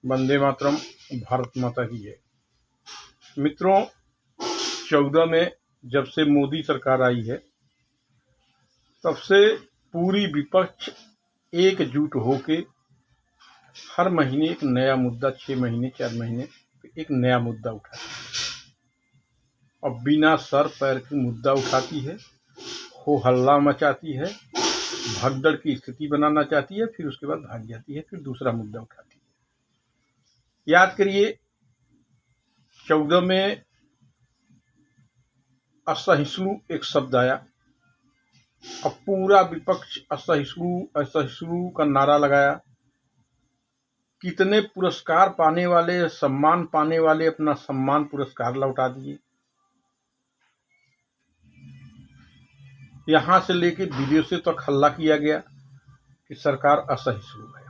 वंदे मातरम। भारत माता की जय। मित्रों, 14 में जब से मोदी सरकार आई है तब से पूरी विपक्ष एकजुट होके हर महीने एक नया मुद्दा, 6 महीने 4 महीने एक नया मुद्दा उठाती है और बिना सर पैर की मुद्दा उठाती है, हो हल्ला मचाती है, भगदड़ की स्थिति बनाना चाहती है, फिर उसके बाद भाग जाती है, फिर दूसरा मुद्दा उठाती है। याद करिए, 14 में असहिष्णु एक शब्द आया और पूरा विपक्ष असहिष्णु असहिष्णु का नारा लगाया। कितने पुरस्कार पाने वाले, सम्मान पाने वाले अपना सम्मान पुरस्कार लौटा दिए। यहां से लेके विदेशों तक हल्ला किया गया कि सरकार असहिष्णु है।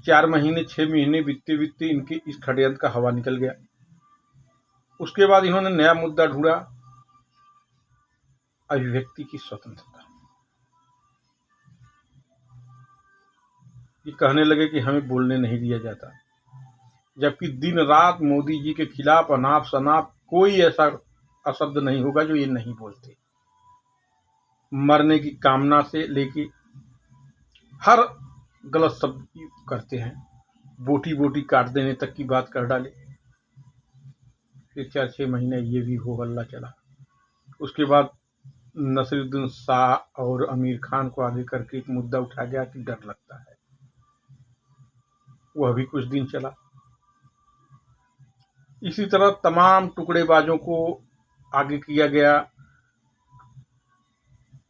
4 महीने 6 महीने बीतते बीतते इनके इस षड्यंत्र का हवा निकल गया। उसके बाद इन्होंने नया मुद्दा ढूंढा, अभिव्यक्ति की स्वतंत्रता। ये कहने लगे कि हमें बोलने नहीं दिया जाता, जबकि दिन रात मोदी जी के खिलाफ अनाप शनाप कोई ऐसा अशब्द नहीं होगा जो ये नहीं बोलते। मरने की कामना से लेके हर गलत शब्द करते हैं, बोटी बोटी काट देने तक की बात कर डाले। फिर 4-6 महीने ये भी हो हल्ला चला। उसके बाद नसीरुद्दीन शाह और आमिर खान को आगे करके एक मुद्दा उठा गया कि डर लगता है। वह भी कुछ दिन चला। इसी तरह तमाम टुकड़ेबाजों को आगे किया गया,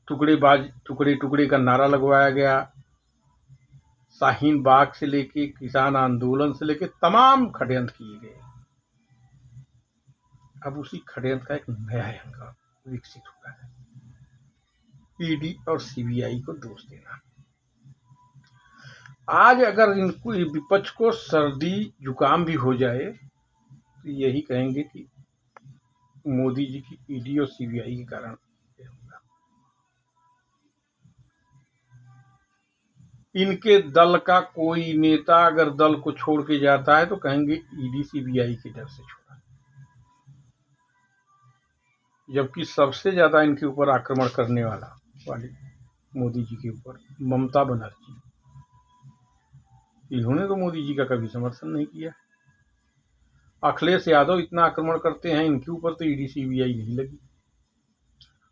टुकड़ेबाज टुकड़े टुकड़े का नारा लगवाया गया। शाहीन बाग से लेके किसान आंदोलन से लेके तमाम षड्यंत्र किए गए। अब उसी षड्यंत्र का एक नया अंग विकसित हुआ है, ईडी और सीबीआई को दोष देना। आज अगर इनको विपक्ष को सर्दी जुकाम भी हो जाए तो यही कहेंगे कि मोदी जी की ईडी और सीबीआई के कारण होगा। इनके दल का कोई नेता अगर दल को छोड़ के जाता है तो कहेंगे ईडी सीबीआई के डर से छोड़ा, जबकि सबसे ज्यादा इनके ऊपर आक्रमण करने वाली मोदी जी के ऊपर ममता बनर्जी। इन्होंने तो मोदी जी का कभी समर्थन नहीं किया। अखिलेश यादव इतना आक्रमण करते हैं, इनके ऊपर तो ईडी सीबीआई नहीं लगी।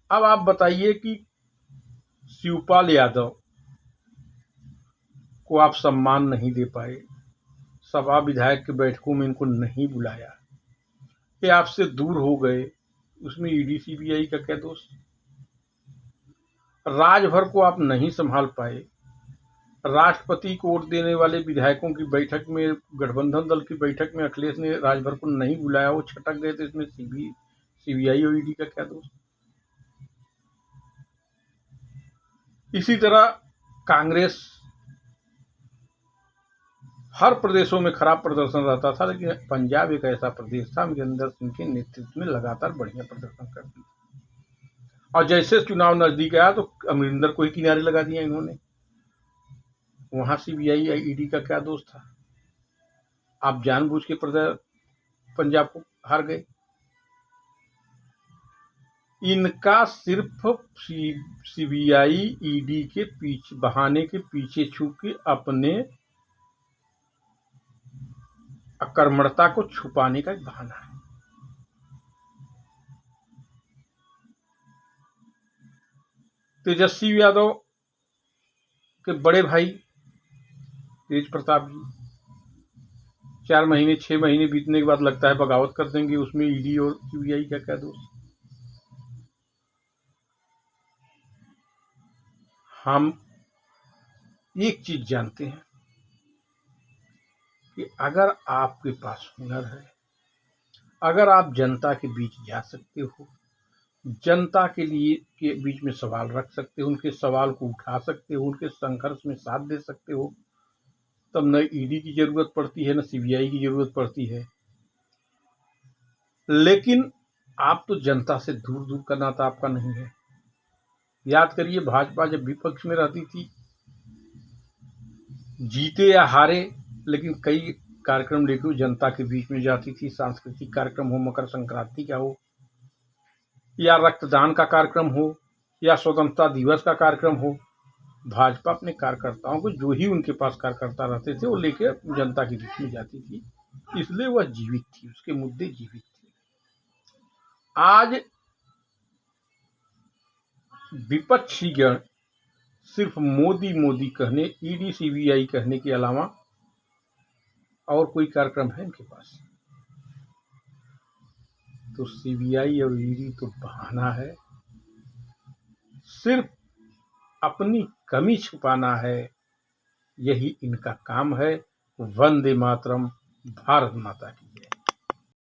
अब आप बताइए कि शिवपाल यादव को आप सम्मान नहीं दे पाए, सभा विधायक के बैठकों में इनको नहीं बुलाया, ये आपसे दूर हो गए, उसमें ईडी सीबीआई का क्या दोष? राजभर को आप नहीं संभाल पाए, राष्ट्रपति को वोट देने वाले विधायकों की बैठक में, गठबंधन दल की बैठक में अखिलेश ने राजभर को नहीं बुलाया, वो छटक गए, तो इसमें सीबीआई और ईडी का क्या दोष? इसी तरह कांग्रेस हर प्रदेशों में खराब प्रदर्शन रहता था, लेकिन पंजाब एक ऐसा प्रदेश था अमरिंदर सिंह के नेतृत्व में लगातार बढ़िया प्रदर्शन करती, और जैसे चुनाव नजदीक आया तो अमरिंदर को ही किनारे लगा दिया इन्होंने। वहां सीबीआई या ईडी का क्या दोष था? आप जानबूझ के पंजाब को हार गए। इनका सिर्फ सीबीआई ईडी के पीछे बहाने के पीछे छू के अपने अकर्मणता को छुपाने का एक बहाना है। तेजस्वी यादव के बड़े भाई तेज प्रताप जी 4 महीने 6 महीने बीतने के बाद लगता है बगावत कर देंगे, उसमें ईडी और सीबीआई का क्या दोष? हम एक चीज जानते हैं कि अगर आपके पास हुनर है, अगर आप जनता के बीच जा सकते हो, जनता के लिए के बीच में सवाल रख सकते हो, उनके सवाल को उठा सकते हो, उनके संघर्ष में साथ दे सकते हो, तब न ईडी की जरूरत पड़ती है, न सीबीआई की जरूरत पड़ती है। लेकिन आप तो जनता से दूर दूर का नाता आपका नहीं है। याद करिए, भाजपा जब विपक्ष में रहती थी जीते या हारे, लेकिन कई कार्यक्रम लेके वो जनता के बीच में जाती थी। सांस्कृतिक कार्यक्रम हो, मकर संक्रांति का हो, या रक्तदान का कार्यक्रम हो, या स्वतंत्रता दिवस का कार्यक्रम हो, भाजपा अपने कार्यकर्ताओं को, जो ही उनके पास कार्यकर्ता रहते थे, वो लेके जनता के बीच में जाती थी। इसलिए वह जीवित थी, उसके मुद्दे जीवित थे। आज विपक्षी गण सिर्फ मोदी मोदी कहने, ईडी सीबीआई कहने के अलावा और कोई कार्यक्रम है इनके पास? तो सीबीआई और ईडी तो बहाना है, सिर्फ अपनी कमी छुपाना है, यही इनका काम है। वंदे मातरम, भारत माता की।